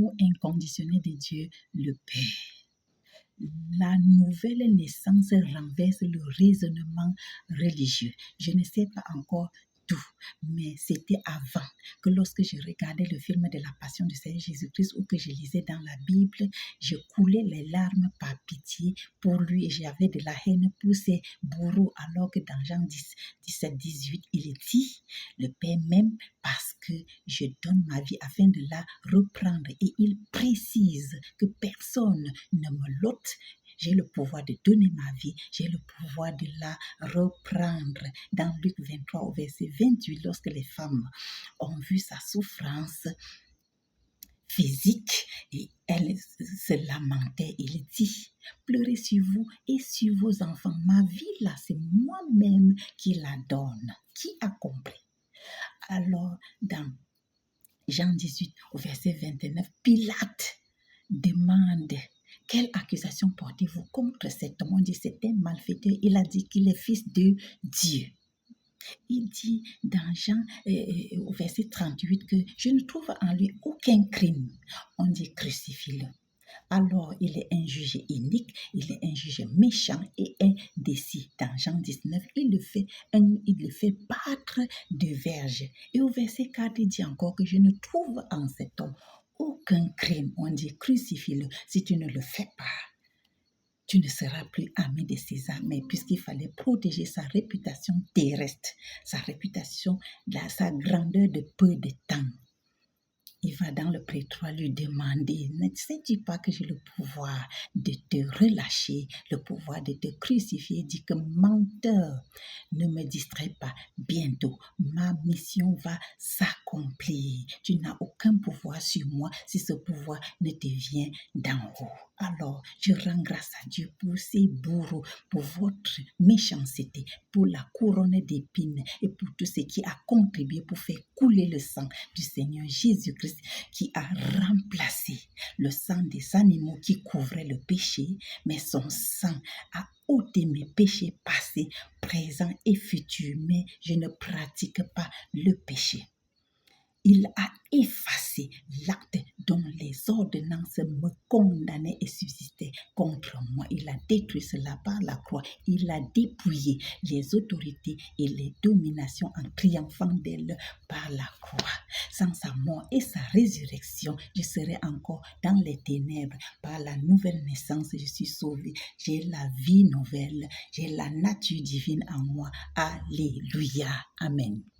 l'amour inconditionnel de Dieu, le Père. La nouvelle naissance renverse le raisonnement religieux. Je ne sais pas encore tout, mais c'était avant que lorsque je regardais le film de la Passion du Seigneur Jésus-Christ ou que je lisais dans la Bible, je coulais les larmes par pitié pour lui et j'avais de la haine pour ses bourreaux, alors que dans Jean 17, 18, il dit, le Père m'aime parce que je donne ma vie afin de la reprendre, et il précise que personne ne me l'ôte. J'ai le pouvoir de donner ma vie, j'ai le pouvoir de la reprendre. Dans Luc 23 au verset 28, lorsque les femmes ont vu sa souffrance physique et elles se lamentaient, il dit, pleurez sur vous et sur vos enfants. Ma vie là, c'est moi-même qui la donne. Qui a compris? Alors, dans Jean 18 au verset 29, Pilate demande, quelle accusation portez-vous contre cet homme? On dit, c'est un malfaiteur. Il a dit qu'il est fils de Dieu. Il dit dans Jean au verset 38 que je ne trouve en lui aucun crime. On dit, crucifie-le. Alors, il est un juge inique, il est un juge méchant et indécis. Dans Jean 19, il le fait battre de verge. Et au verset 4, il dit encore que je ne trouve en cet homme aucun crime. On dit, crucifie-le. Si tu ne le fais pas, tu ne seras plus ami de César. Mais puisqu'il fallait protéger sa réputation terrestre, sa réputation, sa grandeur de peu de temps, il va dans le prétoire lui demander, ne sais-tu pas que j'ai le pouvoir de te relâcher, le pouvoir de te crucifier? Il dit que menteur, ne me distrais pas, bientôt ma mission va s'accomplir. Tu n'as aucun pouvoir sur moi si ce pouvoir ne te vient d'en haut. Alors, je rends grâce à Dieu pour ces bourreaux, pour votre méchanceté, pour la couronne d'épines et pour tout ce qui a contribué pour faire couler le sang du Seigneur Jésus-Christ, qui a remplacé le sang des animaux qui couvraient le péché, mais son sang a ôté mes péchés passés, présents et futurs, mais je ne pratique pas le péché. Il a effacé l'acte dont les ordonnances me condamnaient et subsistaient contre moi. Il a détruit cela par la croix. Il a dépouillé les autorités et les dominations en triomphant d'elles par la croix. Sans sa mort et sa résurrection, je serai encore dans les ténèbres. Par la nouvelle naissance, je suis sauvé. J'ai la vie nouvelle. J'ai la nature divine en moi. Alléluia. Amen.